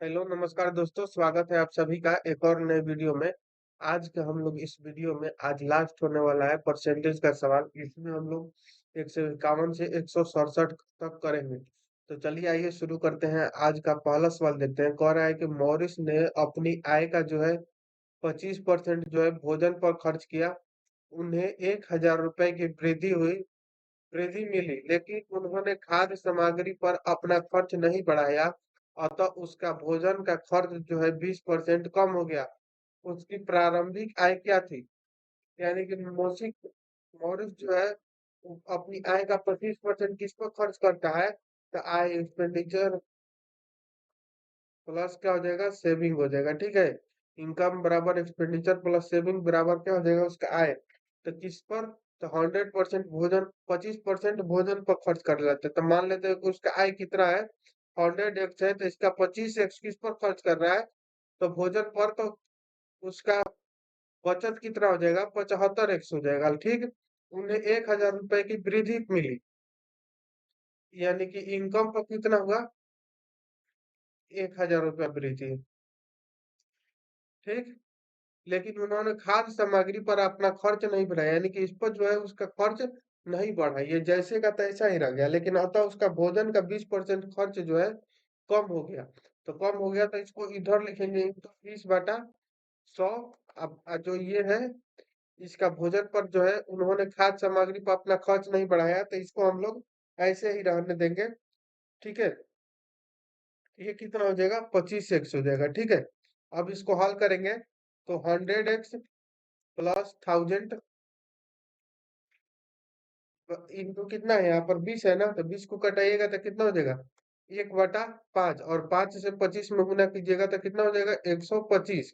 Hello नमस्कार दोस्तों, स्वागत है आप सभी का एक और नए वीडियो में। आज के हम लोग इस वीडियो में आज लास्ट होने वाला है परसेंटेज का सवाल। इसमें हम लोग 151 से 167 तक करेंगे। तो चलिए आइए शुरू करते हैं। आज का पहला सवाल देखते हैं। कह रहा है कि मॉरिस ने अपनी आय का जो है 25% जो है भोजन पर खर्च किया। उन्हें 1,000 रुपए की वृद्धि मिली, लेकिन उन्होंने खाद्य सामग्री पर अपना खर्च नहीं बढ़ाया। अतः उसका भोजन का खर्च जो है 20% कम हो गया। उसकी प्रारंभिक आय क्या थी? यानी कि मॉरिस जो है वो अपनी आय का 25% किस पर खर्च करता है? तो आय एक्सपेंडिचर प्लस क्या हो जाएगा, सेविंग हो जाएगा। ठीक है, इनकम बराबर एक्सपेंडिचर प्लस सेविंग बराबर क्या हो जाएगा, उसका आय। तो किस पर? तो 100% भोजन, 25% भोजन पर खर्च कर लेते हैं। तो मान लेते हैं कि उसका आय कितना है, 100x है, तो इसका 25x किस पर खर्च कर रहा है? तो भोजन पर। तो उसका बचत कितना हो जाएगा, 75x हो जाएगा। ठीक, उन्हें 1,000 रुपए की वृद्धि मिली, यानी कि इनकम पर कितना हुआ, 1,000 रुपया वृद्धि। ठीक, लेकिन उन्होंने खाद्य सामग्री पर अपना खर्च नहीं बढ़ाया, यानी कि इस पर जो है उसका खर्च नहीं बढ़ा, ये जैसे का तैसा ही रह गया। लेकिन अतः उसका भोजन का 20% खर्च जो है कम हो गया। तो कम हो गया तो इसको इधर लिखेंगे, तो 20/100। अब जो ये है, इसका भोजन पर जो है उन्होंने खाद्य सामग्री पर अपना खर्च नहीं बढ़ाया, तो इसको हम लोग ऐसे ही रहने देंगे। ठीक है, ये कितना हो जाएगा, 25x हो जाएगा। ठीक है, अब इसको हल करेंगे तो 100x प्लस 1000 इनटू कितना है, यहाँ पर 20 है ना, तो 20 को कटाइएगा तो कितना हो जाएगा, 1/5। और 5 से 25 में गुना कीजिएगा तो कितना हो जाएगा, 125।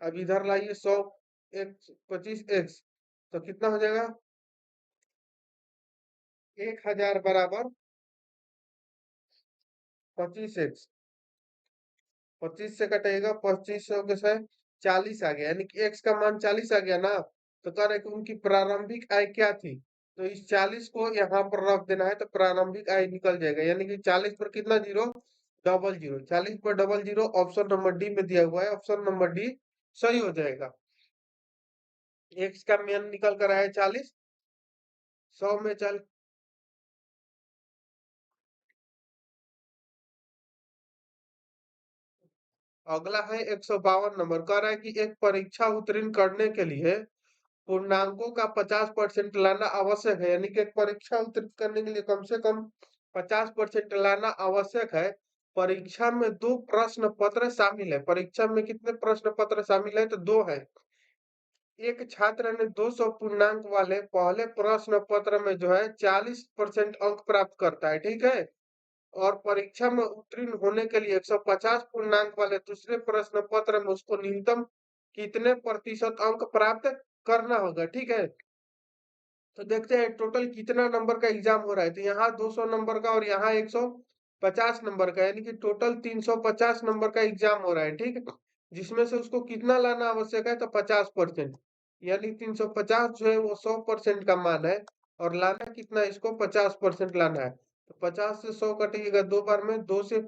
अब इधर लाइए 100 एक्स 25x, तो कितना हो जाएगा, 1,000 बराबर 25x। 25 से कटेगा, 2500 के से 40 आ गया, यानी कि x का मान 40 आ गया ना। तो कह रहे कि उनकी प्रारंभिक आय क्या थी, तो इस 40 को यहाँ पर रख देना है, तो प्रारंभिक आय निकल जाएगा। यानी कि 40 पर कितना जीरो, डबल जीरो। 40 पर double zero option number D में दिया हुआ है, ऑप्शन नंबर डी सही हो जाएगा। x का मान निकल कर आया 40, 100 में चल। अगला है 152 नंबर। कह रहा है कि एक परीक्षा उत्तीर्ण करने के लिए पूर्णांकों का 50% लाना आवश्यक है, यानी कि एक परीक्षा उत्तीर्ण करने के लिए कम से कम 50% लाना आवश्यक है। परीक्षा में दो प्रश्न पत्र शामिल है। परीक्षा में कितने प्रश्न पत्र शामिल है, तो दो है। एक छात्र ने 200 पूर्णांक वाले पहले प्रश्न पत्र में जो है 40% अंक प्राप्त करता है। ठीक है, और परीक्षा में उत्तीर्ण होने के लिए 150 पूर्णांक वाले दूसरे प्रश्न पत्र में उसको न्यूनतम कितने प्रतिशत अंक प्राप्त करना होगा। ठीक है, तो देखते हैं टोटल कितना नंबर का एग्जाम हो रहा है। तो यहाँ 200 नंबर का और यहाँ 150 नंबर का, यानी कि टोटल 350 नंबर का एग्जाम हो रहा है। ठीक है, जिसमें से उसको कितना लाना आवश्यक है, तो 50%। यानी 350 जो है वो 100% का मान है, और लाना कितना है, इसको 50% लाना है। तो 50 से 100 कटेगा दो बार में, 2 से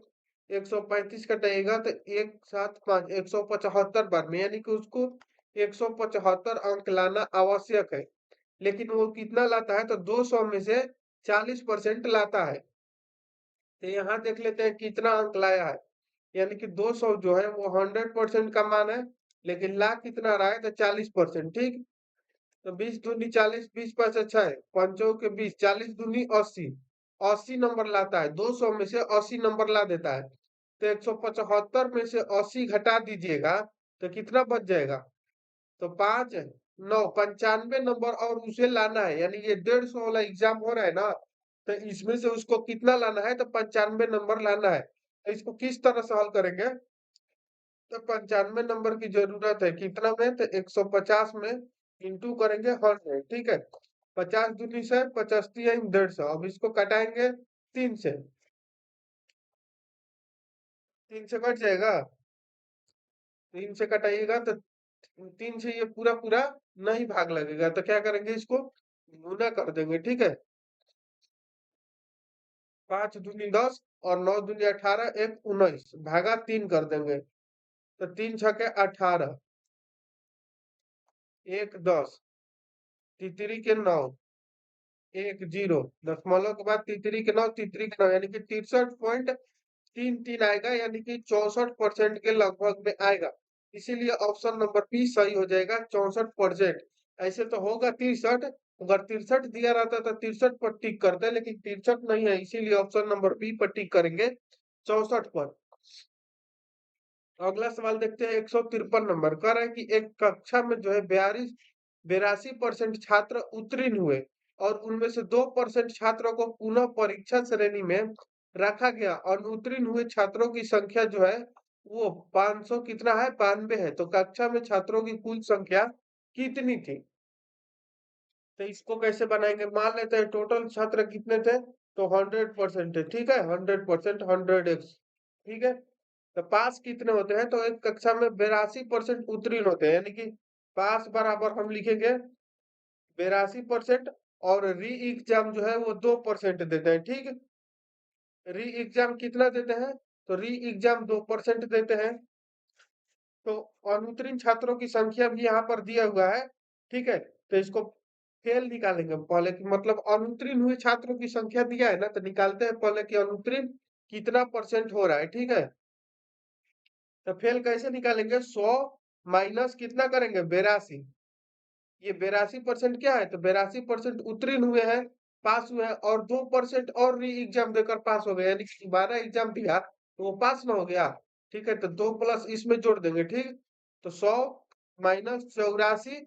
135 कटेगा, तो एक साथ 5 175 बार में, यानी कि उसको 175 अंक लाना आवश्यक है। लेकिन वो कितना लाता है, तो 200 में से 40% लाता है। तो यहाँ देख लेते हैं कितना अंक लाया है। यानी कि 200 जो है वो 100% का मान है, लेकिन ला कितना रहा है, तो 40%। ठीक, तो 20 दूनी 40, 20 पाँच अच्छा है, पंचों के 20, 40 दूनी 80, 80 नंबर लाता है। 200 में से 80 नंबर ला देता है। तो 175 में से 80 घटा दीजिएगा, तो कितना बच जाएगा, तो 5 9 95 नंबर और उसे लाना है। यानी ये 150 वाला एग्जाम हो रहा है ना, तो इसमें से उसको कितना लाना है, तो 95 नंबर लाना है। तो इसको किस तरह से हल करेंगे, तो 95 नंबर की जरूरत है कितना में, तो 150 में इंटू करेंगे 100। ठीक है, 50 दूनी से 50 150। अब इसको कटाएंगे 3 से, 3 से कट जाएगा। 3 से कटाइएगा तो 3 से ये पूरा पूरा नहीं भाग लगेगा, तो क्या करेंगे, इसको गुना कर देंगे। ठीक है, 5 दूनी 10, और 9 दूनी 18, एक 19 भागा 3 कर देंगे तो 3 छके 18, एक 10, तितरी के 9, एक 0, दशमलव के बाद तितरी के 9, तितरी के 9 यानी कि 63.33 आएगा, यानी कि 64% के लगभग में आएगा। इसीलिए ऑप्शन नंबर बी सही हो जाएगा, 64%। ऐसे तो होगा 63, अगर 63 दिया रहता तो 63 पर टिक करते, लेकिन 63 नहीं है, इसीलिए ऑप्शन नंबर बी पर टिक करेंगे, 64 पर। अगला सवाल देखते हैं, 153 नंबर कह रहा है कि एक कक्षा में जो है 82% छात्र उत्तीर्ण हुए और उनमें से 2% छात्रों को पुनः परीक्षा श्रेणी में रखा गया और उत्तीर्ण हुए छात्रों की संख्या जो है वो 500 कितना है, 92 है। तो कक्षा में छात्रों की कुल संख्या कितनी थी? तो इसको कैसे बनाएंगे, मान लेते हैं टोटल छात्र कितने थे, तो 100% है, ठीक है, 100%, 100x, ठीक है। तो पास कितने होते हैं, तो एक कक्षा में 82% उत्तीर्ण होते हैं, यानी कि पास बराबर हम लिखेंगे 82%, और री एग्जाम जो है वो 2% देते हैं, ठीक है। री एग्जाम कितना देते हैं, तो री एग्जाम 2% देते हैं। तो अनुत्तीर्ण छात्रों की संख्या भी यहाँ पर दिया हुआ है, ठीक है। तो इसको फेल निकालेंगे पहले, कि मतलब अनुत्तीर्ण हुए छात्रों की संख्या दिया है ना, तो निकालते हैं पहले कि अनुत्तीर्ण कितना परसेंट हो रहा है, ठीक है। तो फेल कैसे निकालेंगे, 100 माइनस कितना करेंगे, 82, ये 82% क्या है, तो 82% उत्तीर्ण हुए हैं, पास हुए हैं, और 2% और री एग्जाम देकर पास हो गए, यानी कि 12 एग्जाम दिया तो वो पास ना हो गया, ठीक है। तो 2 प्लस इसमें जोड़ देंगे, ठीक। तो 100 माइनस 84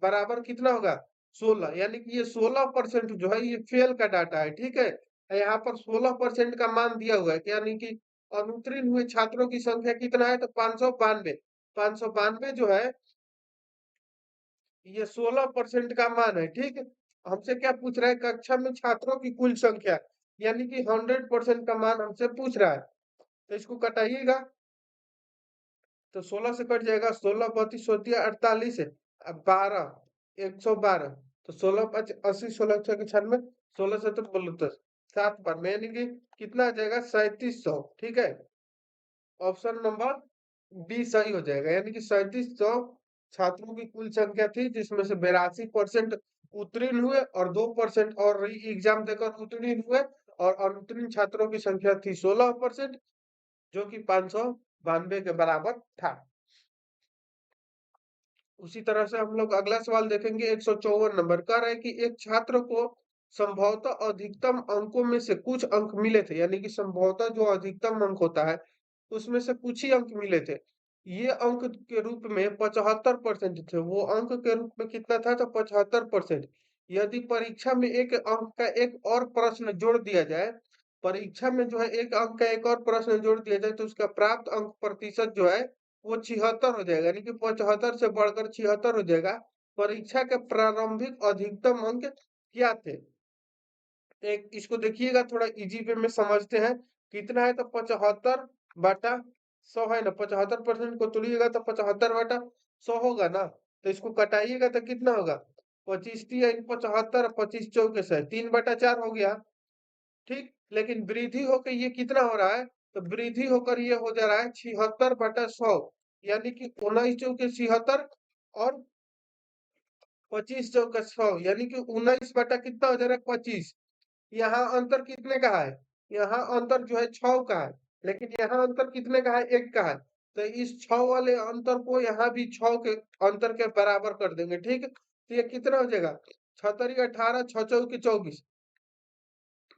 बराबर कितना होगा, 16, यानी कि ये 16% जो है ये फेल का डाटा है, ठीक है। यहाँ पर 16% का मान दिया हुआ है, यानी कि अनुत्तीर्ण हुए छात्रों की संख्या कितना है, तो 592, 592 जो है ये 16% का मान है, ठीक है। हमसे क्या पूछ रहा है, कक्षा में छात्रों की कुल संख्या, यानी कि 100% का मान हमसे पूछ रहा है। तो इसको कटाइएगा, तो 16 से कट जाएगा, 16 32 होती है 48 है, अब 12, 112, तो 16 5 80, 16 6 96, 16 से तो बोलो 10, 7 बार में, यानी कि कितना आ जाएगा, 3700, ठीक है। ऑप्शन नंबर बी सही हो जाएगा, यानी कि 3700 छात्रों की कुल संख्या थी, जिसमें से 82% उत्तीर्ण हुए और 2% और री एग्जाम देकर उत्तीर्ण हुए, और अनुत्तीर्ण छात्रों की संख्या थी 16%, जो कि 592 के बराबर था। उसी तरह से हम लोग अगला सवाल देखेंगे, 154 नंबर कह रहा है कि एक छात्र को संभवतः अधिकतम अंकों में से कुछ अंक मिले थे, यानी कि संभवतः जो अधिकतम अंक होता है उसमें से कुछ ही अंक मिले थे। ये अंक के रूप में 75% थे, वो अंक के रूप में कितना था, तो 75%। यदि परीक्षा में एक अंक का एक और प्रश्न जोड़ दिया जाए, परीक्षा में जो है एक अंक का एक और प्रश्न जोड़ दिया जाए, तो उसका प्राप्त अंक प्रतिशत जो है वो 76 हो जाएगा, यानी कि 75 से बढ़कर 76 हो जाएगा। परीक्षा के प्रारंभिक अधिकतम अंक क्या थे, एक इसको देखिएगा, थोड़ा इजी वे में समझते हैं। कितना है, तो 75 बटा 100 है ना, 75% को तोड़िएगा तो 75 बटा 100 होगा ना। तो इसको कटाइएगा तो कितना होगा, 25 3 75, 25 चौके से 3/4 हो गया, ठीक। लेकिन वृद्धि होकर ये कितना हो रहा है, तो वृद्धि होकर ये हो जा रहा है 76/100, यानी कि 19 चौके 76, और 25 चौके 100, यानी कि 19 बटा कितना हो जा रहा है, 25। यहाँ अंतर कितने का है, यहाँ अंतर जो है 6 का है, लेकिन यहाँ अंतर कितने का है, 1 का है। तो इस 6 वाले अंतर को यहाँ भी 6 के अंतर के बराबर कर देंगे, ठीक है। तो ये कितना हो जाएगा, 6 18, 6 चौके 24,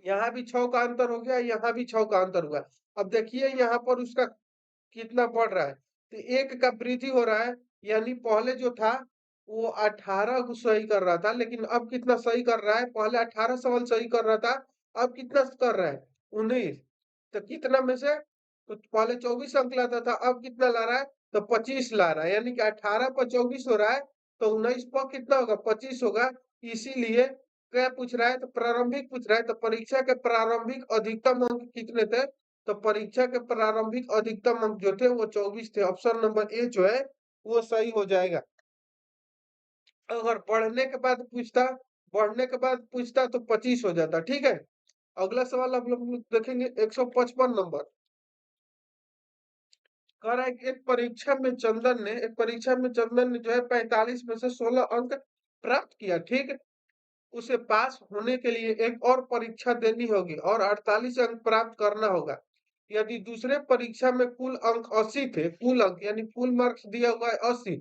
यहाँ भी 6 का अंतर हो गया, यहाँ भी 6 का अंतर हुआ। अब देखिए यहाँ पर उसका कितना बढ़ रहा है, तो 1 का वृद्धि हो रहा है, यानी पहले जो था वो 18 को सही कर रहा था, लेकिन अब कितना सही कर रहा है, पहले 18 सवाल सही कर रहा था, अब कितना कर रहा है, 19। तो कितना में से, तो पहले 24 अंक लाता था, अब कितना ला रहा है, तो 25 ला रहा है, यानी कि 18 पर 24 हो रहा है, तो 19 पर कितना होगा, 25 होगा। इसीलिए क्या पूछ रहा है, तो प्रारंभिक पूछ रहा है, तो परीक्षा के प्रारंभिक अधिकतम अंक कितने थे, तो परीक्षा के प्रारंभिक अधिकतम अंक जो थे वो 24 थे। ऑप्शन नंबर ए जो है वो सही हो जाएगा। अगर बढ़ने के बाद पूछता तो 25 हो जाता, ठीक है। अगला सवाल आप लोग देखेंगे 155 नंबर। कह रहा है कि एक परीक्षा में चंदन ने जो है 45 में से 16 अंक प्राप्त किया, ठीक है। उसे पास होने के लिए एक और परीक्षा देनी होगी और 48 अंक प्राप्त करना होगा। यदि दूसरे परीक्षा में कुल अंक 80 थे, कुल अंक यानी कुल मार्क्स दिया हुआ है 80,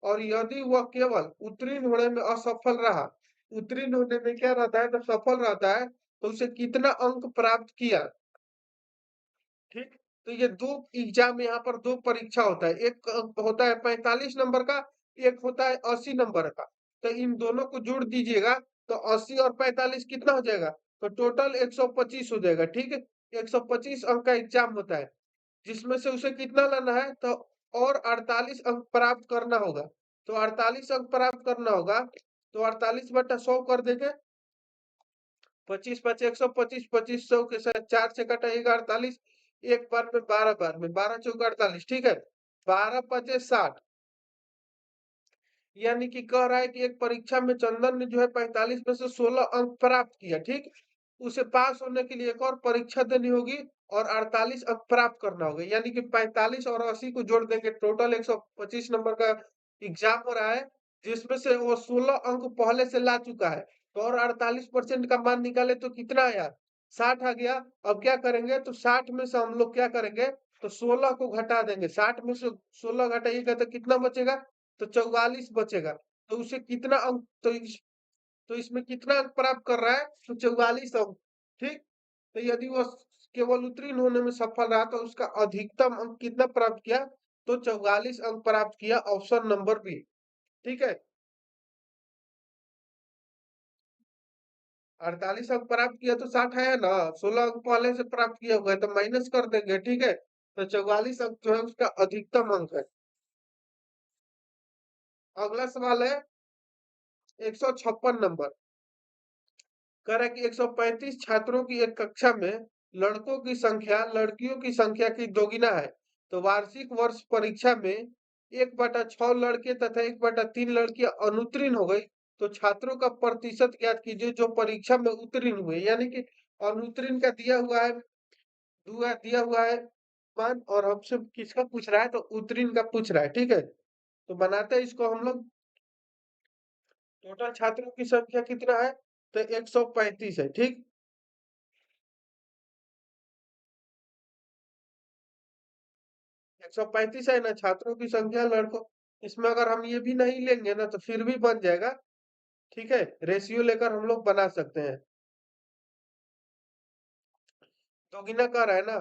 और यदि वह केवल उत्तीर्ण होने में असफल रहा, उत्तीर्ण होने में क्या रहता है तो सफल रहता है, तो उसे कितना अंक प्राप्त किया, ठीक। तो ये दो एग्जाम, यहाँ पर दो परीक्षा होता है, एक होता है 45 नंबर का, एक होता है 80 नंबर का। तो इन दोनों को जोड़ दीजिएगा तो 80 और 45 कितना हो जाएगा, तो टोटल 125 हो जाएगा, ठीक है। 125 अंक का एग्जाम होता है, जिसमें से उसे कितना लाना है तो और 48 अंक प्राप्त करना होगा। तो 48 अंक प्राप्त करना होगा, तो 48 बटा 100 कर देंगे। 25 5 125, 25 100 के साथ 4 से कटाइएगा 48, एक बार में 12 बार में 12 चौक 48, ठीक है। 12 पचे 60, यानी कि कह रहा है कि एक परीक्षा में चंदन ने जो है 45 में से 16 अंक प्राप्त किया, ठीक। उसे पास होने के लिए एक और परीक्षा देनी होगी और 48 अंक प्राप्त करना होगा, यानी कि 45 और 80 को जोड़ देंगे, टोटल 125 नंबर का एग्जाम हो रहा है, जिसमें से वो 16 अंक पहले से ला चुका है। तो और 48% का मान निकाले तो कितना आया, 60 आ गया। अब क्या करेंगे तो 60 में से हम लोग क्या करेंगे तो 16 को घटा देंगे, 60 में से 16 घटाइएगा तो कितना बचेगा, तो 44 बचेगा। तो उसे कितना अंक, तो इसमें कितना अंक प्राप्त कर रहा है तो 44 अंक, ठीक। तो यदि वह केवल उत्तीर्ण होने में सफल रहा तो उसका अधिकतम अंक कितना प्राप्त किया, तो 44 अंक प्राप्त किया, ऑप्शन नंबर बी, ठीक है। 48 अंक प्राप्त किया तो 60 है ना, 16 अंक पहले से प्राप्त किया हुआ है तो माइनस कर देंगे, ठीक है। तो 44 अंक जो है उसका अधिकतम अंक है। अगला सवाल है 156 नंबर। कह रहा है कि 135 छात्रों की एक कक्षा में लड़कों की संख्या लड़कियों की संख्या की दोगुना है, तो वार्षिक वर्ष परीक्षा में 1/6 लड़के तथा 1/3 लड़कियां अनुत्तीर्ण हो गई, तो छात्रों का प्रतिशत ज्ञात कीजिए जो परीक्षा में उत्तीर्ण हुए, यानी कि अनुत्तीर्ण का दिया हुआ है, दिया हुआ है मान, और हमसे किसका पूछ रहा है तो उत्तीर्ण का पूछ रहा है, ठीक है। तो बनाते हैं इसको हम लोग, टोटल छात्रों की संख्या कितना है तो 135 है, ठीक। 135 है ना छात्रों की संख्या लड़कों, इसमें अगर हम ये भी नहीं लेंगे ना तो फिर भी बन जाएगा, ठीक है। रेशियो लेकर हम लोग बना सकते हैं। दोगुना कह रहा है ना,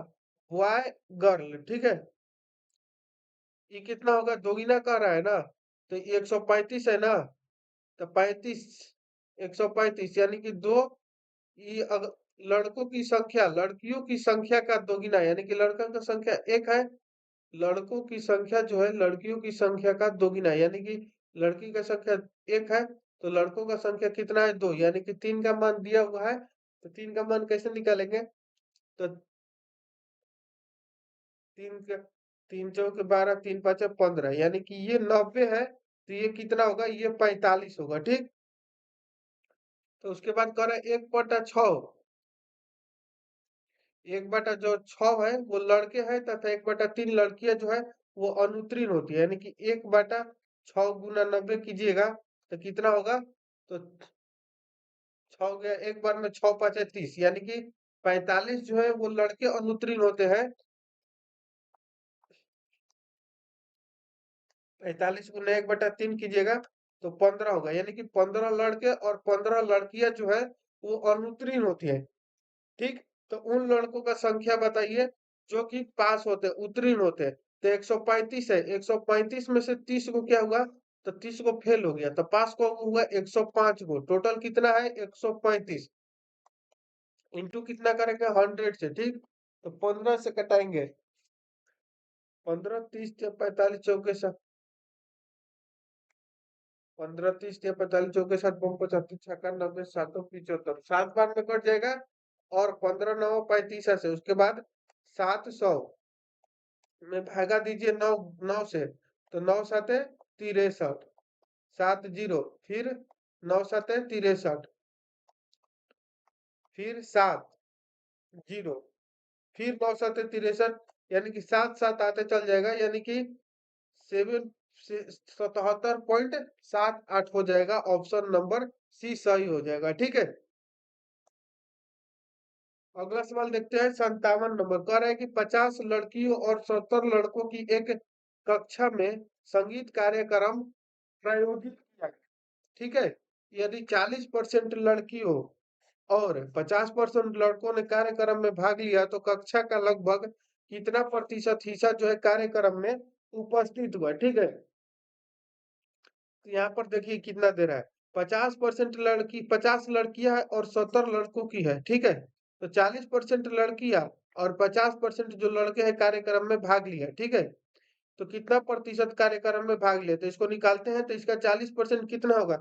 बॉय गर्ल, ठीक है। ये कितना होगा, दोगुना कह रहा है ना, तो 135 है ना, तो 35, 135 यानी कि दो, ये लड़कों की संख्या लड़कियों की संख्या का दोगुना, यानी कि लड़कों की संख्या एक है, लड़कों की संख्या जो है लड़कियों की संख्या का दोगुना, यानी कि लड़की का संख्या एक है तो लड़कों का संख्या कितना है, दो, यानी कि 3 का मान दिया हुआ है। तो 3 का मान कैसे निकालेंगे, तो 3 के 3 चौके 12, 3 पाँचे 15, यानी कि ये 90 है, तो ये कितना होगा, ये 45 होगा, ठीक। तो उसके बाद कह रहा है 1/6, 1/6 है वो लड़के हैं तथा 1/3 लड़कियां जो है वो अनुत्तीर्ण होती है, यानी कि 1/6 गुना 90 कीजिएगा तो कितना होगा, तो 6 हो गया, एक बार में 6 5 30, यानी कि 45 जो है वो लड़के अनुत्तीर्ण होते हैं। 45 गुना 1/3 कीजिएगा तो 15 होगा, यानी कि 15 लड़के और 15 लड़कियां जो है वो अनुत्तीर्ण होती है, ठीक। तो उन लड़कों का संख्या बताइए जो कि पास होते हैं, उत्तीर्ण होते हैं। तो 135 है, 135 में से 30 को क्या हुआ, तो 30 को फेल हो गया, तो पास को हुआ 105 को, टोटल कितना है 135, इंटू कितना करेंगे 100 से, ठीक। तो 15 से कटाएंगे, 15 30 या 45 चौके सात, 15 30 या 45 चौके सात 55 छक्का 90 सातों 75, 7 बार में कट जाएगा, और 15 9 35 से उसके बाद 700 में भागा दीजिए, 9 9 से, तो 9 साते 63, 70, फिर 9 साते 63, फिर 7, 0, फिर 9 7 63, यानी कि 7 7 आते चल जाएगा, यानी कि 7 77.78 हो जाएगा। ऑप्शन नंबर सी सही हो जाएगा। ठीक है, अगला सवाल देखते हैं। 57 नंबर कह रहा है कि 50 लड़कियों और 70 लड़कों की एक कक्षा में संगीत कार्यक्रम प्रायोजित किया गया। ठीक है, यदि 40% लड़कियों और 50% लड़कों ने कार्यक्रम में भाग लिया तो कक्षा का लगभग कितना प्रतिशत हिस्सा जो है कार्यक्रम में उपस्थित हुआ। ठीक है, तो यहाँ पर देखिए कितना दे रहा है। 50% लड़की, 50 लड़कियां है और 70 लड़कों की है। ठीक है, तो 40% लड़कियां और 50% जो लड़के हैं कार्यक्रम में भाग लिया। ठीक है, तो कितना प्रतिशत कार्यक्रम में भाग लिया, तो इसको निकालते हैं। तो इसका 40% कितना होगा,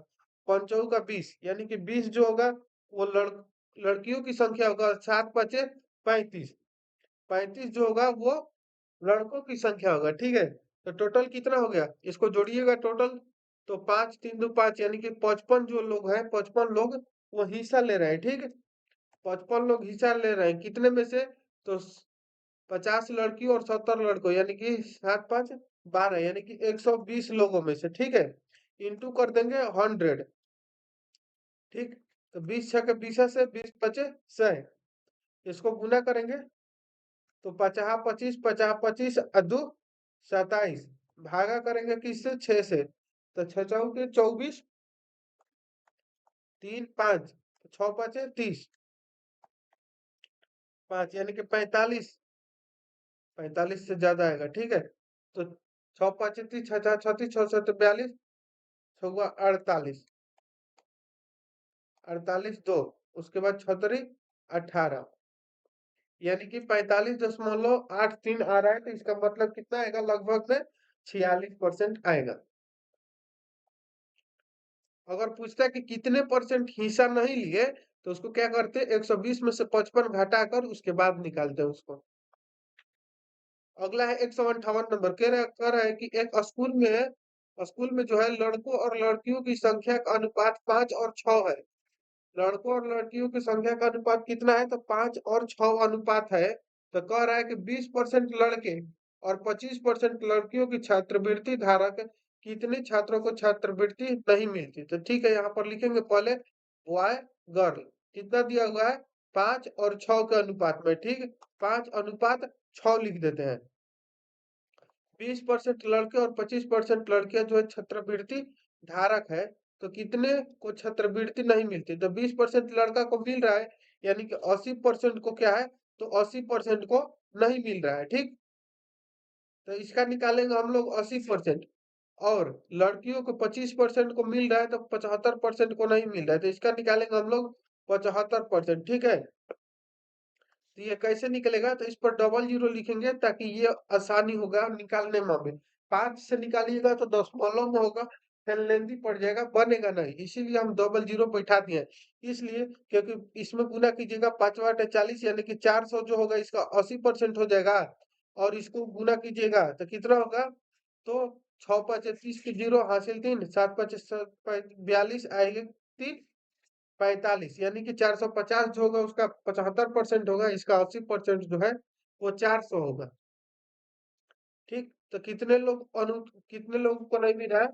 पंचों का 20, यानी कि 20 जो होगा वो लड़कियों की संख्या होगा। 7 5 35, 35 जो होगा वो लड़कों की संख्या होगा। ठीक है, तो टोटल कितना हो गया, इसको जोड़िएगा टोटल। तो 5 3 2 5, यानी कि 55 जो लोग हैं, 55 लोग वो हिस्सा ले रहे हैं। ठीक है, 55 लोग हिस्सा ले रहे हैं, कितने में से, तो 50 लड़की और 70 लड़कों, यानी कि 7 5 12, यानी कि 120 लोगों में से। ठीक है, इंटू कर देंगे 100। ठीक, तो 20 छके 20 से 20 पचे 100, इसको गुना करेंगे तो 50 25 50 25 दू 27, भागा करेंगे किससे, 6 से, तो 6 चौके 24, 3 5, 6 5 30, 5 यानी कि 45, 45 से ज्यादा आएगा। ठीक है, तो 6 5 30, 6 6 36, 6 7 42, 6 48, 48 2, उसके बाद 6 18, यानी कि 45.83 आ रहा है। तो इसका मतलब कितना आएगा, लगभग में 46% आएगा। अगर पूछता है कि कितने परसेंट हिस्सा नहीं लिए, तो उसको क्या करते, 120 में से 55 घटाकर उसके बाद निकालते हैं उसको। अगला है 158 नंबर, कह रहा है कि एक स्कूल में जो है लड़कों और लड़कियों की संख्या का अनुपात 5 और 6 है। लड़कों और लड़कियों की संख्या का अनुपात कितना है, तो 5 और 6 अनुपात है। तो कह रहा है कि 20% लड़के और 25% लड़कियों की छात्रवृत्ति धारक कितने छात्रों को छात्रवृत्ति नहीं मिलती। तो ठीक है, यहाँ पर लिखेंगे पहले बॉय गर्ल, कितना दिया हुआ है, 5 और 6 के अनुपात में। ठीक, 5 अनुपात 6 लिख देते हैं। 20% लड़के और 25% लड़कियां जो है छात्रवृत्ति धारक है, तो कितने को छात्रवृत्ति नहीं मिलती, तो 20% लड़का को मिल रहा है, यानी कि 80% को क्या है, तो 80% को नहीं मिल रहा है। ठीक, तो इसका निकालेंगे हम लोग 80%, और लड़कियों को 25% को मिल रहा है, तो 75% को नहीं मिल रहा है, तो इसका निकालेंगे हम लोग 75%। ठीक है, तो ये कैसे निकलेगा, तो इस पर डबल जीरो लिखेंगे ताकि ये आसानी होगा निकालने में। हमें 5 से निकालिएगा तो दशमलव में होगा, फिर लेंदी पड़ जाएगा, बनेगा नहीं, इसीलिए हम डबल जीरो बैठा दिए हैं। इसलिए क्योंकि इसमें गुना कीजिएगा, 5 × 40, यानी कि 400 जो होगा इसका 80% हो जाएगा, और इसको गुना कीजिएगा तो कितना होगा, तो 6 5 30 की जीरो हासिल 3, 7 5 42 आएगी 3 45, यानी कि 450 जो होगा उसका 75% होगा, इसका 80% जो है वो 400 होगा। ठीक, तो कितने लोगों को नहीं मिल रहा है,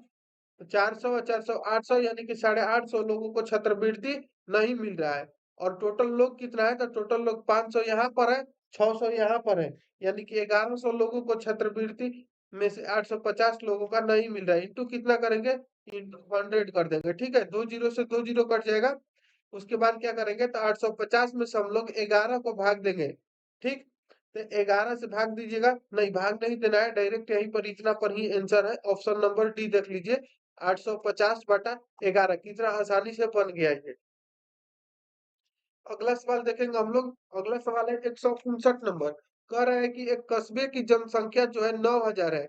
तो 400 और 400 800, यानी कि 850 लोगों को छात्रवृत्ति नहीं मिल रहा है। और टोटल लोग कितना है, तो टोटल लोग 500 यहाँ पर है, 600 यहाँ पर है, यानी कि 1100 लोगों को छात्रवृत्ति में से 850 लोगों का नहीं मिल रहा है। इंटू कितना करेंगे, इंटू 100 कर देंगे। ठीक है, 2 जीरो से 2 जीरो कट जाएगा। उसके बाद क्या करेंगे, तो 850 में से हम लोग 11 को भाग देंगे। ठीक, तो 11 से भाग दीजिएगा, नहीं भाग नहीं देना है, डायरेक्ट यहीं पर इतना पर ही आंसर है। ऑप्शन नंबर डी देख लीजिए, 850/11, कितना आसानी से बन गया ये। अगला सवाल देखेंगे हम लोग। अगला सवाल है 159 नंबर, कह रहा है कि एक कस्बे की जनसंख्या जो है 9000 है,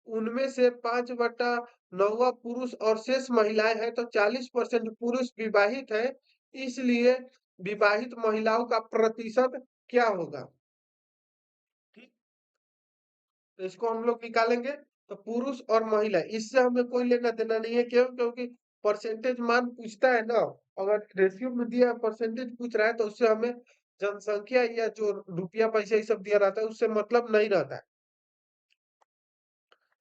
उनमें से 5/9 पुरुष और शेष महिलाएं हैं, तो 40% पुरुष विवाहित है, इसलिए विवाहित महिलाओं का प्रतिशत क्या होगा। ठीक, तो इसको हम लोग निकालेंगे, तो पुरुष और महिला इससे हमें कोई लेना देना नहीं है। क्यों, क्योंकि परसेंटेज मान पूछता है ना, अगर रेशियो में दिया परसेंटेज पूछ रहा है तो उससे हमें जनसंख्या या जो रुपया पैसा ये सब दिया रहता है उससे मतलब नहीं रहता है।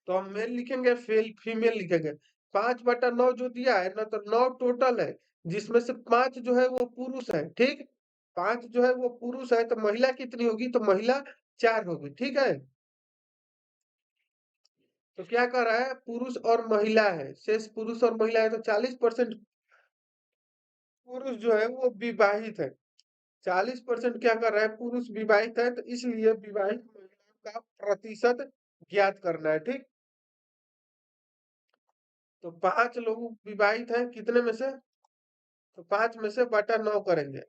तो हम मेल लिखेंगे फीमेल लिखेंगे। 5/9 जो दिया है ना, तो 9 टोटल है, जिसमें से 5 जो है वो पुरुष है, ठीक? 5 जो है वो पुरुष है, तो महिला कितनी होगी? तो महिला 4 होगी, ठीक है? तो क्या कर रहा है, पुरुष और महिला है, शेष पुरुष और महिला है, तो 40% पुरुष जो है वो विवाहित है। 40% क्या कर रहा है, पुरुष विवाहित है, तो इसलिए विवाहित महिलाओं का प्रतिशत ज्ञात करना है, ठीक? तो 5 लोग विवाहित हैं, कितने में से? तो 5 में से बटा 9 करेंगे,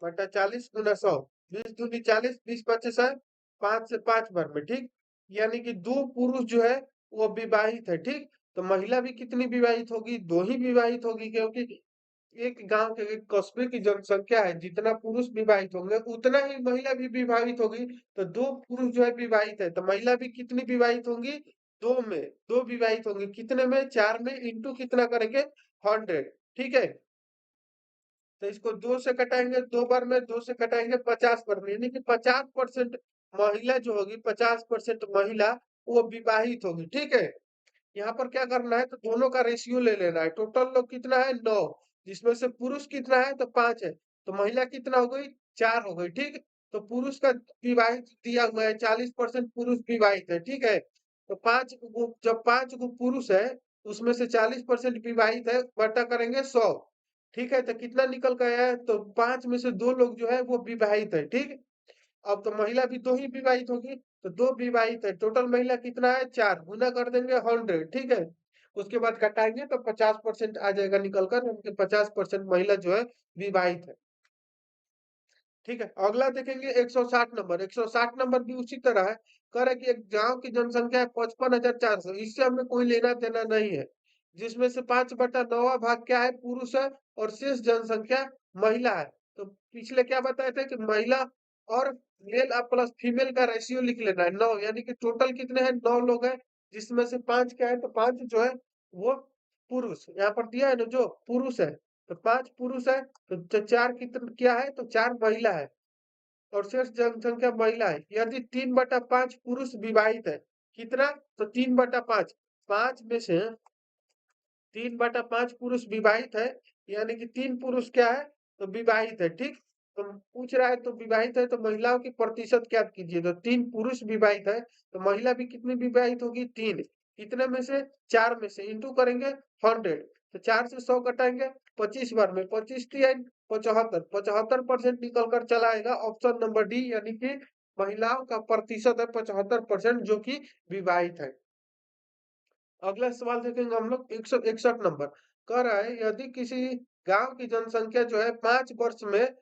बटा 40 गुना 100, 20 दूनी 40, 20 पचे 100, 5 से 5 भर में, ठीक? यानी कि 2 पुरुष जो है वो विवाहित है, ठीक? तो महिला भी कितनी विवाहित होगी? 2 ही विवाहित होगी, क्योंकि एक गांव के एक कस्बे की जनसंख्या है, जितना पुरुष विवाहित होंगे उतना ही महिला भी विवाहित होगी। तो 2 पुरुष जो है विवाहित है, तो महिला भी कितनी विवाहित होंगी? 2 में 2 विवाहित होंगी, कितने में? 4 में, इंटू कितना करेंगे? 100, ठीक है? तो इसको 2 से कटाएंगे, 2 बार में, 2 से कटाएंगे 50 बार में, यानी कि 50% महिला जो होगी, 50% महिला वो विवाहित होगी, ठीक है? यहाँ पर क्या करना है, तो दोनों का रेशियो ले लेना है। टोटल लोग कितना है? 9, जिसमें से पुरुष कितना है? तो 5 है, तो महिला कितना हो गई? 4 हो गई, ठीक? तो पुरुष का विवाहित दिया हुआ है, 40% पुरुष विवाहित है, ठीक है? तो 5 गो, जब 5 गो पुरुष है, उसमें से 40% विवाहित है, बटा करेंगे 100, ठीक है? तो कितना निकल के आया है? तो 5 में से 2 लोग जो है वो विवाहित है, ठीक? अब तो महिला भी 2 ही विवाहित होगी, तो 2 विवाहित है, टोटल महिला कितना है? 4, गुना कर देंगे 100, ठीक है? उसके बाद घटाएंगे तो 50% आ जाएगा निकल कर, उनके 50% महिला जो है विवाहित है, ठीक है? अगला देखेंगे 160 नंबर। 160 नंबर भी उसी तरह है, कह रहा है कि एक गांव की जनसंख्या है 55,400, इससे हमें कोई लेना देना नहीं है, जिसमें से 5/9 भाग क्या है? पुरुष है, और शेष जनसंख्या महिला है। तो पिछले क्या बताए थे कि महिला और मेल प्लस फीमेल का रेशियो लिख लेना है 9, यानी कि टोटल कितने हैं? 9 लोग हैं, जिसमें से 5 क्या है? तो 5 जो है वो पुरुष, यहाँ पर दिया है ना जो पुरुष है, तो 5 पुरुष है, तो 4 कितने क्या है? तो 4 महिला है, और शेष जनसंख्या महिला है। यदि 3/5 पुरुष विवाहित है, कितना? तो 3/5, 5 में से 3/5 पुरुष विवाहित है, यानी कि 3 पुरुष क्या है? तो विवाहित है, ठीक? तो पूछ रहा है तो विवाहित है, तो महिलाओं की प्रतिशत क्या कीजिए? तो 3 पुरुष विवाहित है, तो महिला भी कितनी विवाहित होगी? 3, कितने में से? 4 में से, इंटू करेंगे 100, तो 4 से 100 कटाएंगे 25 बार में, 25 3 75, 75% निकल कर चला आएगा, ऑप्शन नंबर डी, यानी कि महिलाओं का प्रतिशत है 75% जो कि विवाहित है। अगला सवाल देखेंगे हम लोग 161 नंबर। कह रहा है यदि किसी गांव की जनसंख्या जो है 5 वर्ष में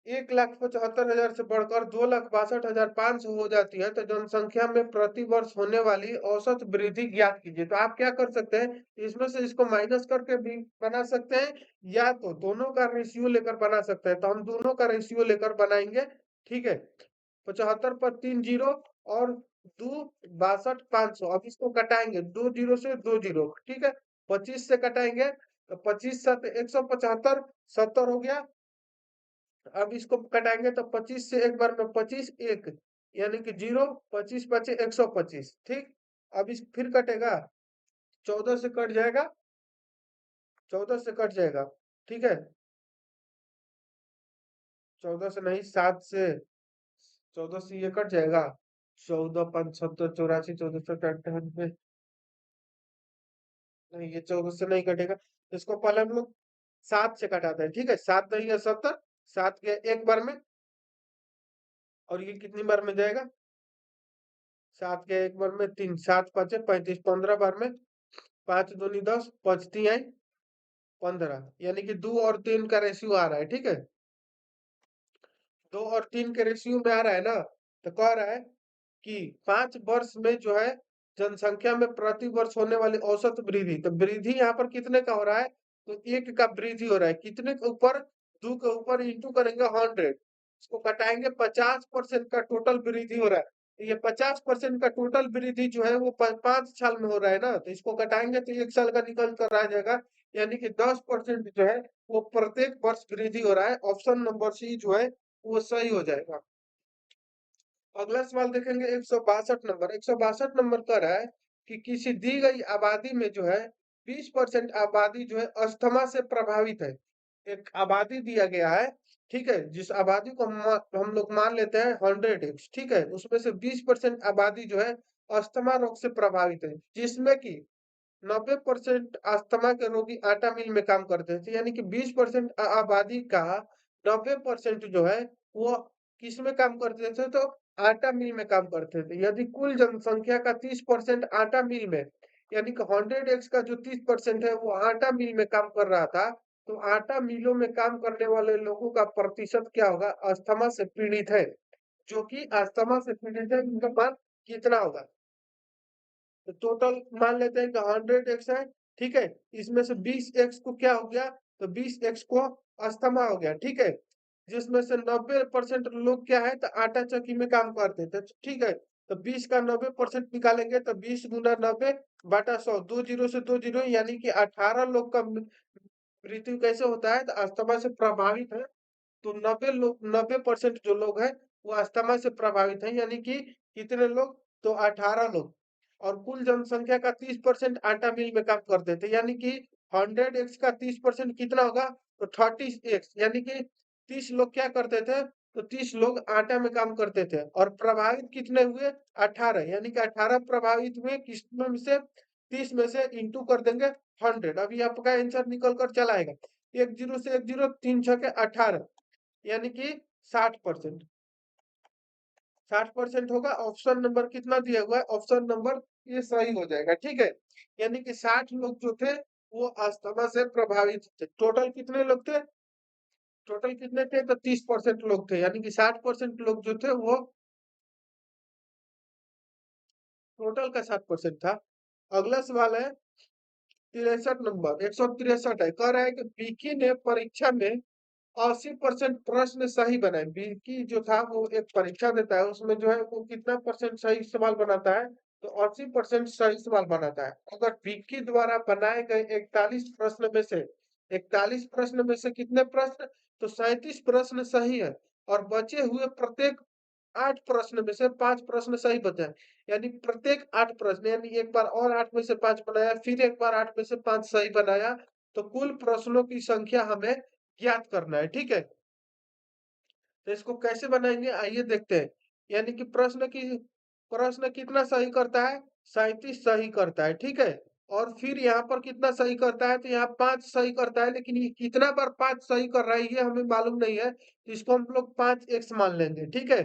1,75,000 से बढ़कर 2,62,500 हो जाती है, तो जनसंख्या में प्रति वर्ष होने वाली औसत वृद्धि ज्ञात कीजिए। तो आप क्या कर सकते हैं, इसमें से इसको माइनस करके भी बना सकते हैं, या तो दोनों का रेशियो लेकर बना सकते हैं। तो हम दोनों का रेशियो लेकर बनाएंगे, ठीक है? 75 पर 3 जीरो, और 2,62,500। अब इसको कटाएंगे, 2 जीरो से 2 जीरो, ठीक है? 25 से कटाएंगे, तो 25 7 175, 70 हो गया। अब इसको कटाएंगे तो 25 से एक बार में 25 एक, यानी कि जीरो, 25 बचे 125, ठीक? अब इस फिर कटेगा, 14 से कट जाएगा, 14 से कट जाएगा, ठीक है? 14 से नहीं, 7 से, 14 से ये कट जाएगा, 14 5 70 84, 14 नहीं, ये 14 से नहीं कटेगा, तो इसको पहले हम लोग 7 से कटाते हैं, ठीक है? 7 नहीं है 70, 7 के एक बार में, और ये कितनी बार में जाएगा? 7 के एक बार में 3, 7 5 35, 15 बार में, 5 दूनी 10, 5 3 आई 15, यानी कि 2 और 3 का रेशियो आ रहा है, ठीक है? 2 और 3 के रेशियो में आ रहा है ना, तो कह रहा है कि 5 वर्ष में जो है जनसंख्या में प्रति वर्ष होने वाली औसत वृद्धि, तो वृद्धि यहाँ पर कितने का हो रहा है? तो 1 का वृद्धि हो रहा है, कितने के ऊपर? 2 के ऊपर, इंटू करेंगे 100, इसको कटाएंगे 50% का टोटल वृद्धि हो रहा है। तो ये 50% का टोटल वृद्धि जो है वो 5 साल में हो रहा है ना, तो इसको कटाएंगे तो 1 साल का निकल कर आ जाएगा, यानी कि 10% जो है वो प्रत्येक वर्ष वृद्धि हो रहा है। ऑप्शन नंबर सी जो है वो सही हो जाएगा। अगला सवाल देखेंगे 162 नंबर। 162 नंबर कह रहा है कि किसी दी गई आबादी में जो है 20% आबादी जो है अस्थमा से प्रभावित है। एक आबादी दिया गया है, ठीक है, जिस आबादी को हम लोग मान लेते हैं 100x, ठीक है, उसमें से 20% आबादी जो है अस्थमा रोग से प्रभावित है, जिसमें कि 90% अस्थमा के रोगी आटा मिल में काम करते थे। यानी कि 20% आबादी का 90% जो है वो किस में काम करते थे, तो आटा मिल में काम करते थे। यदि कुल जनसंख्या का 30% आटा मिल में, यानी कि 100x का जो 30% है वो आटा मिल में काम कर रहा था, तो आटा मिलों में काम करने वाले लोगों का प्रतिशत क्या होगा, अस्थमा से पीड़ित है, जो कि अस्थमा से पीड़ित है, उनका मान कितना होगा। तो टोटल मान लेते हैं कि 100x है, ठीक है, इसमें से 20x को क्या हो गया, तो 20x को अस्थमा हो गया, ठीक है, जिसमें से 90% लोग क्या है, तो आटा चक्की में काम करते थे, ठीक है, तो 20 का 90% निकालेंगे तो 20 गुना 90 बटा 100, 2 जीरो से 2 जीरो, यानी कि 18 लोग का मृत्यु कैसे होता है, तो अस्थमा से प्रभावित है। तो 90% जो लोग हैं वो अस्थमा से प्रभावित हैं, यानी कि कितने लोग, तो 18 लोग। और कुल जनसंख्या का 30% आटा मिल में काम करते थे, यानी कि 100x का 30% कितना होगा, तो 30x, यानी कि 30 लोग क्या करते थे, तो 30 लोग आटा में काम करते थे, और प्रभावित कितने हुए, 18, यानी कि 18 प्रभावित हुए, किसमें से, 30 में से इंटू कर देंगे 100। अभी आपका आंसर निकल कर चला आएगा, 1 जीरो से 1 जीरो, 3 छके 18, यानी कि 60%। 60% होगा, ऑप्शन नंबर कितना दिया हुआ है, ऑप्शन नंबर ये सही हो जाएगा, ठीक है। यानी कि 60 लोग जो थे वो अस्थमा से प्रभावित थे। टोटल कितने लोग थे, टोटल कितने थे, तो 30% लोग थे, यानी कि 60% लोग जो थे वो टोटल का 60% था। अगला सवाल है 63 नंबर, 163 है, कह रहा है कि विकी ने परीक्षा में 80% प्रश्न सही बनाए। विकी जो था वो एक परीक्षा देता है, उसमें जो है वो कितना परसेंट सही सवाल बनाता है, तो 80% सही सवाल बनाता है। अगर विकी द्वारा बनाए गए 41 प्रश्न में से, 41 प्रश्न में से कितने प्रश्न, तो 37 प्रश्न सही है, और बचे हुए प्रत्येक 8 प्रश्न में से 5 प्रश्न सही बचे हैं। यानी प्रत्येक 8 प्रश्न, यानी एक बार और 8 में से 5 बनाया, फिर एक बार 8 में से 5 सही बनाया, तो कुल प्रश्नों की संख्या हमें ज्ञात करना है, ठीक है। तो इसको कैसे बनाएंगे, आइए देखते हैं। यानी कि प्रश्न कितना सही करता है, 37 सही करता है, ठीक है। और फिर यहाँ पर कितना सही करता है, तो यहाँ 5 सही करता है, लेकिन ये कितना बार 5 सही कर रहा है ये हमें मालूम नहीं है, तो इसको हम लोग 5x मान लेंगे, ठीक है।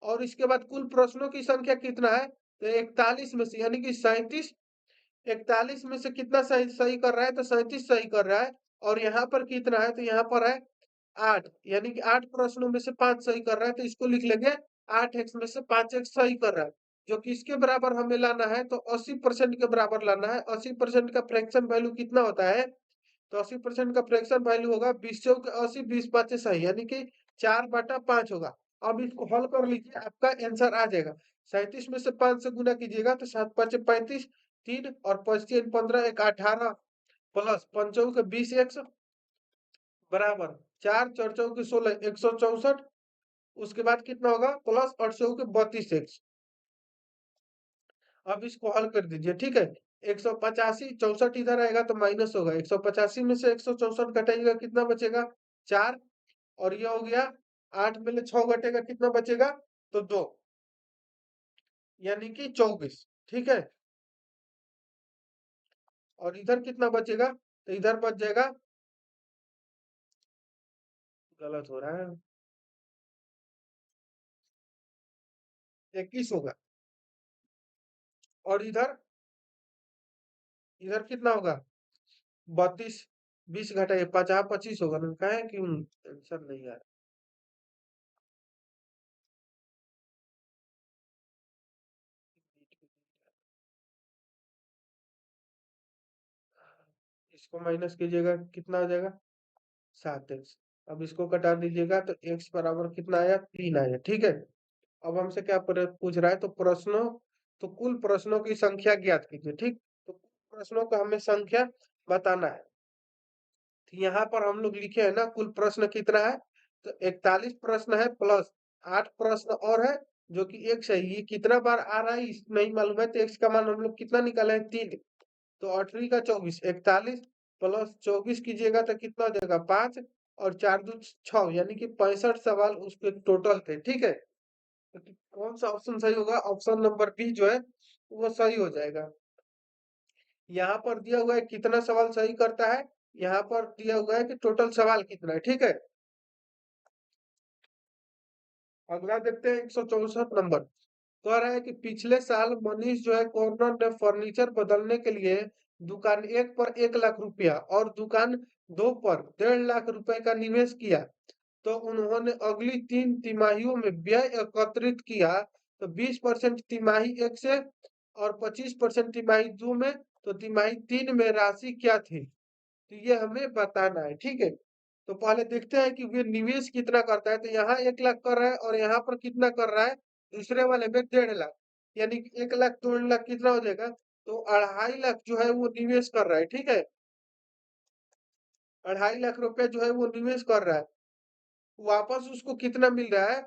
और इसके बाद कुल प्रश्नों की संख्या कितना है, तो 41 में से, यानी कि 37, 41 में से कितना सही सही कर रहा है, तो 37 सही कर रहा है। और यहाँ पर कितना है, तो यहाँ पर है 8, यानी कि 8 प्रश्नों में से 5 सही कर रहा है, तो इसको लिख लेंगे 8x में से 5x सही कर रहा है, जो कि इसके बराबर हमें लाना है, तो 80% के बराबर लाना है। 80% का फ्रैक्शन वैल्यू कितना होता है, तो 80% का फ्रैक्शन वैल्यू होगा 20 चौक 80, 20 पाँचे सही, यानी कि 4/5 होगा। अब इसको हल कर लीजिए, आपका आंसर आ जाएगा। 37 में से 5 से गुना कीजिएगा तो 7×5 = 35, 3 और 5×3 = 15, एक 18 प्लस 5 20 एक्स बराबर 4 4 16 164। उसके बाद कितना होगा, प्लस 8 32 एक्स। अब इसको हल कर दीजिए, ठीक है। 185, 64 इधर आएगा तो माइनस होगा, 185 में से 164 घटाइएगा कितना बचेगा, 4। और ये हो गया 8 में से 6 घटेगा कितना बचेगा, तो 2, यानी कि 24, ठीक है। और इधर कितना बचेगा, तो इधर बच जाएगा, गलत हो रहा है, 21 होगा। और इधर इधर कितना होगा, 32, 20 घटाइए 50 25 होगा ना, कहे क्यों आंसर नहीं आ रहा। इसको माइनस कीजिएगा कितना आ जाएगा, 7x। अब इसको कटा दीजिएगा तो x बराबर कितना आया, 3 आया, ठीक है। अब हमसे क्या पूछ रहा है, तो तो कुल प्रश्नों की संख्या ज्ञात कीजिए, ठीक। तो कुल प्रश्नों का हमें संख्या बताना है। तो यहाँ पर हम लोग लिखे हैं ना कुल प्रश्न कितना है, तो 41 प्रश्न है प्लस 8 प्रश्न और है जो कि एक सही। ये कितना बार आ रहा है इस नहीं मालूम है, तो x का मान हम लोग कितना निकाले हैं 3, तो 8 का 24, 41 प्लस 24 कीजिएगा तो कितना हो जाएगा 5 और 4 दूनी 6, यानी कि 65 सवाल उसके टोटल थे। ठीक है, तो कौन सा ऑप्शन सही होगा? ऑप्शन नंबर बी जो है वो सही हो जाएगा। यहाँ पर दिया हुआ है कितना सवाल सही करता है, यहाँ पर दिया हुआ है कि टोटल सवाल कितना है। ठीक है, अगला देखते हैं 164 नंबर। कह रहा है कि पिछले साल मनीष जो है कॉर्नर ने फर्नीचर बदलने के लिए दुकान 1 पर 1 लाख रुपया और दुकान 2 पर 1.5 लाख रुपए का निवेश किया। तो उन्होंने अगली 3 तिमाहियों में व्यय एकत्रित किया, तो 20% तिमाही 1 से और 25% तिमाही 2 में, तो तिमाही 3 में राशि क्या थी? तो ये हमें बताना है। ठीक है, तो पहले देखते हैं कि वे निवेश कितना करता है। तो यहाँ 1 लाख कर रहा है और यहाँ पर कितना कर रहा है, दूसरे वाले में 1.5 लाख, यानी कि 1 लाख 2 लाख कितना हो जाएगा, तो 2.5 लाख जो है वो निवेश कर रहा है। ठीक है, 2.5 लाख रुपए जो है वो निवेश कर रहा है, वापस उसको कितना मिल रहा है,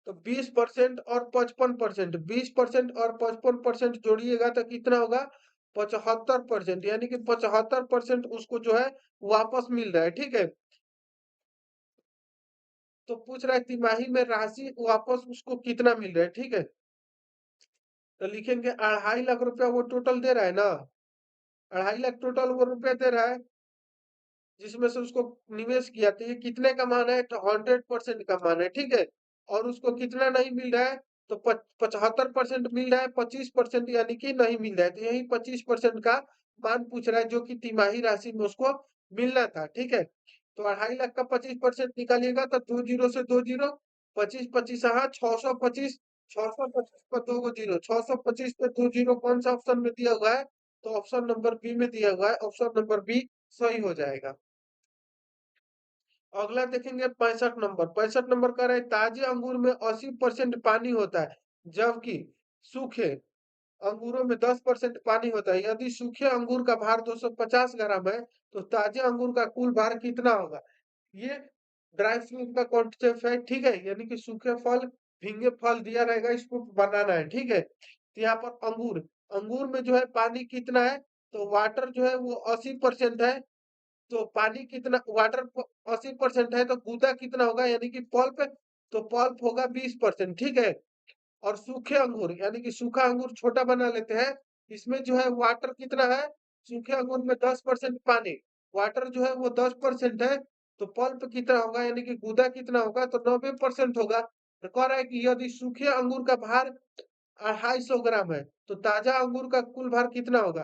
तो 20% और 55%, 20% और 55% जोड़िएगा तो कितना होगा, 75%, यानी कि 75% उसको जो है वापस मिल रहा है। ठीक है, तो पूछ रहा है तिमाही में राशि वापस उसको कितना मिल रहा है। ठीक है, तो लिखेंगे 2.5 लाख रुपया वो टोटल दे रहा है ना, 2.5 लाख टोटल वो रुपया दे रहा है जिसमें से उसको निवेश किया। तो ये कितने का मान है, तो 100% का मान है। ठीक है, और उसको कितना नहीं मिल रहा है, तो 75% मिल रहा है, 25% यानी कि नहीं मिल रहा है। तो यही 25% का मान पूछ रहा है जो कि तिमाही राशि में उसको मिलना था। ठीक है, तो 2.5 लाख का 25% निकालिएगा तो 2 जीरो से 2 जीरो, 25 25 हाँ 625, 625 पर 2 जीरो, 625 पे 2 जीरो कौन सा ऑप्शन में दिया हुआ है, तो ऑप्शन नंबर बी में दिया हुआ है, ऑप्शन नंबर बी सही हो जाएगा। अगला देखेंगे 65 नंबर। 65 नंबर कह रहे हैं ताजे अंगूर में 80% पानी होता है, जबकि सूखे अंगूरों में 10% पानी होता है। यदि सूखे अंगूर का भार 250 ग्राम है, तो ताजे अंगूर का कुल भार कितना होगा? ये ड्राई फ्रूट का कॉन्सेप्ट है। ठीक है, यानी कि सूखे फल, भींगे फल दिया रहेगा, इसको बनाना है। ठीक है, तो यहाँ पर अंगूर, अंगूर में जो है पानी कितना है, तो वाटर जो है वो 80% है, तो पानी कितना, वाटर 80% है, तो गूदा कितना होगा, यानी कि पल्प, तो पल्प होगा 20%। ठीक है, और सूखे अंगूर, यानी कि सूखा अंगूर छोटा बना लेते हैं, इसमें जो है वाटर कितना है, सूखे अंगूर में 10% पानी, वाटर जो है वो 10% है, तो पल्प कितना होगा, यानी कि गूदा कितना होगा, तो 90% होगा। तो कह रहा है कि यदि सूखे अंगूर का भार 250 ग्राम है, तो ताजा अंगूर का कुल भार कितना होगा,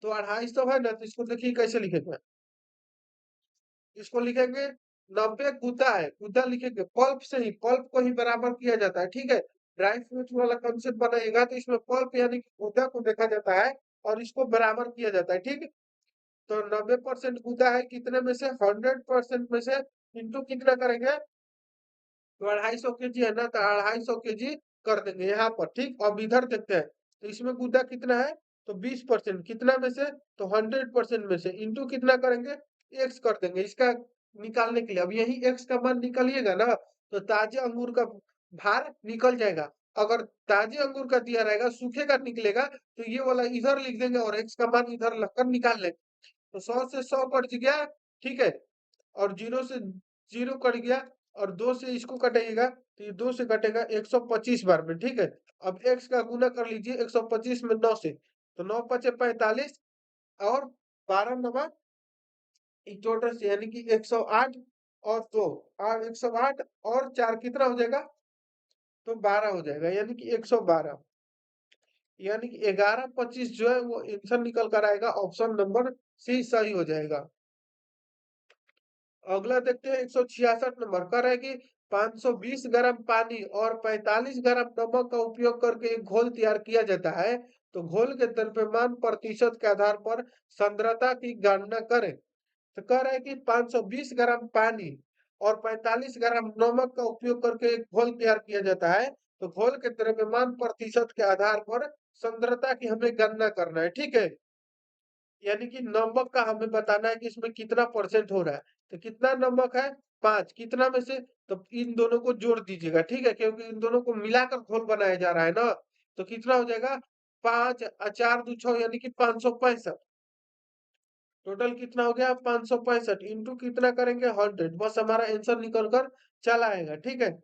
तो 250 है ना, तो इसको देखिए कैसे लिखेंगे, इसको लिखेंगे 90 गुदा है, गुदा लिखेंगे, पल्प से ही, पल्प को ही बराबर किया जाता है। ठीक है, ड्राई फ्रूट वाला कंसेप्ट बनाएगा तो इसमें पल्प यानी कि गुदा को देखा जाता है और इसको बराबर किया जाता है। ठीक, तो 90% गुदा है, कितने में से, 100% में से इंटू कितना करेंगे, तो 250 kg है ना, तो 250 kg कर देंगे यहाँ पर। ठीक, अब इधर देखते हैं, तो इसमें गुदा कितना है, तो 20%, कितना में से, तो 100% में से, इंटू कितना करेंगे, एक्स कर देंगे इसका निकालने के लिए। अब यही एक्स का मान निकालिएगा ना, तो ताजे अंगूर का भार निकल जाएगा। अगर ताजे अंगूर का दिया रहेगा, सूखे का निकलेगा, तो ये वाला इधर लिख देंगे और एक्स का मान इधर लगकर निकाल लेंगे। तो 100 से 100 कट गया। ठीक है, और 0 से 0 कट गया, और 2 से इसको कटेगा, तो ये 2 से कटेगा 125 बार में। ठीक है, अब x का गुना कर लीजिए 125 में 9 से, तो 9 पचे 45 और 12 नवा टोटल से, यानी कि 108 और 2 और 108 और 4 कितना हो जाएगा, तो 12 हो जाएगा, यानी कि 112, यानी कि 1125 जो है वो आंसर निकल कर आएगा, ऑप्शन नंबर सी सही हो जाएगा। अगला देखते हैं 166 नंबर का है कि 520 ग्राम पानी और 45 ग्राम नमक का उपयोग करके एक घोल तैयार किया जाता है, तो घोल के द्रव्यमान प्रतिशत के आधार पर सांद्रता की गणना करें। तो कह रहा है कि 520 ग्राम पानी और 45 ग्राम नमक का उपयोग करके एक घोल तैयार किया जाता है, तो घोल के द्रव्यमान प्रतिशत के आधार पर सांद्रता की हमें गणना करना है। ठीक है, यानी कि नमक का हमें बताना है कि इसमें कितना परसेंट हो रहा है। तो कितना नमक है? 5 कितना में से? तो इन दोनों को जोड़ दीजिएगा, ठीक है? क्योंकि इन दोनों को मिलाकर घोल बनाया जा रहा है ना, तो कितना हो जाएगा? 5 4 दूनी 6 यानी कि 565। टोटल कितना हो गया? 565 इंटू कितना करेंगे? 100। बस हमारा आंसर निकल कर चला आएगा, ठीक है?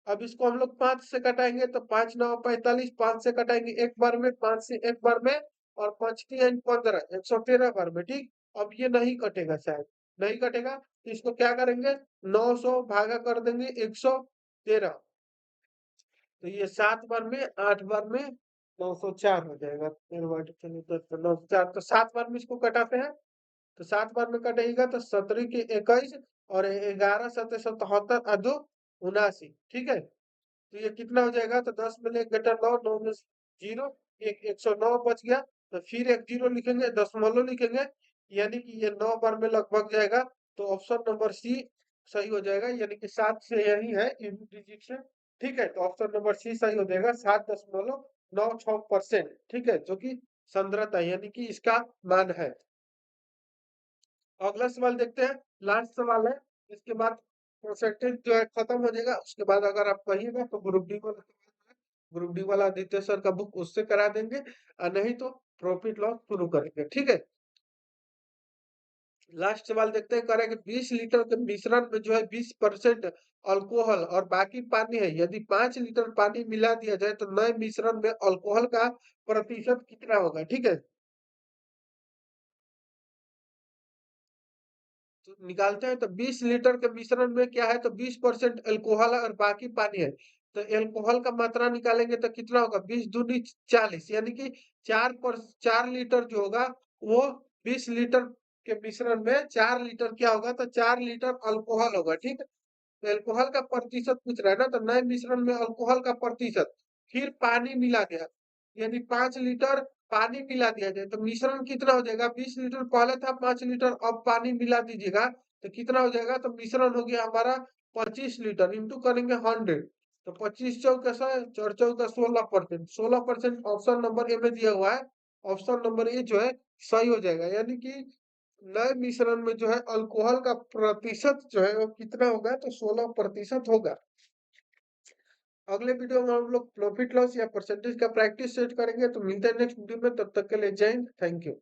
अब इसको हम लोग 5 से कटाएंगे तो 5 9 45, 5 से कटाएंगे एक बार में, 5 से एक बार में, और 5 3 15, 113 बार में, ठीक। अब ये नहीं कटेगा, शायद नहीं कटेगा, तो इसको क्या करेंगे? 900 भागा कर देंगे 113, तो ये 7 बार में, 8 बार में, 904 हो जाएगा। फिर बट चलिए तो 904, तो 7 बार में इसको कटाते हैं, तो 7 बार में कटेगा तो 17 के 21 और 11 सत्ते 77 अदो 79, ठीक है? तो ये कितना हो जाएगा? तो 10 में 1 घटा 9, 9 में 0, एक 109 बच गया, तो फिर एक 0 लिखेंगे, दशमलव लिखेंगे, यानी कि ये 9 बार में लगभग जाएगा, तो ऑप्शन नंबर सी सही हो जाएगा, यानी कि 7 से यही है इन डिजिट से, ठीक है? तो ऑप्शन नंबर सी सही हो जाएगा, 7.96%, ठीक है? जो कि सांद्रता यानी कि इसका मान है। अगला सवाल देखते हैं, लास्ट सवाल है, इसके बाद परसेंटेज जो है खत्म हो जाएगा, उसके बाद अगर आप कहिएगा तो ग्रुप डी वाला ग्रुप डी वाला आदित्य सर का बुक उससे करा देंगे, और नहीं तो प्रॉफिट लॉस शुरू करेंगे, ठीक है? लास्ट सवाल देखते हैं, कह रहा है कि 20 लीटर के मिश्रण में जो है 20% अल्कोहल और बाकी पानी है, यदि 5 लीटर पानी मिला दिया जाए तो नए मिश्रण में अल्कोहल का प्रतिशत कितना होगा, ठीक है? तो निकालते हैं, तो 20 लीटर के मिश्रण में क्या है? तो 20% अल्कोहल है और बाकी पानी है, तो अल्कोहल का मात्रा निकालेंगे तो कितना होगा? 20 दूनी 40, यानी कि 4 लीटर जो होगा वो 20 लीटर के मिश्रण में 4 लीटर क्या होगा? तो 4 लीटर अल्कोहल होगा, ठीक है? तो अल्कोहल का प्रतिशत पूछ रहा है ना, तो नए मिश्रण में अल्कोहल का प्रतिशत, फिर पानी मिला गया, यानी 5 लीटर पानी मिला दिया जाए तो मिश्रण कितना हो जाएगा? 20 लीटर पहले था, 5 लीटर अब पानी मिला दीजिएगा तो कितना हो जाएगा? तो मिश्रण हो गया हमारा 25 लीटर, इंटू करेंगे 100, तो 25 चौक 4 चौक 16%, 16% ऑप्शन नंबर ए में दिया हुआ है, ऑप्शन नंबर ए जो है सही हो जाएगा, यानी कि नए मिश्रण में जो है अल्कोहल का प्रतिशत जो है वो कितना होगा? तो 16% होगा। अगले वीडियो में हम लोग प्रॉफिट लॉस या परसेंटेज का प्रैक्टिस सेट करेंगे, तो मिलते हैं नेक्स्ट वीडियो में, तब तक के लिए जय हिंद, थैंक यू।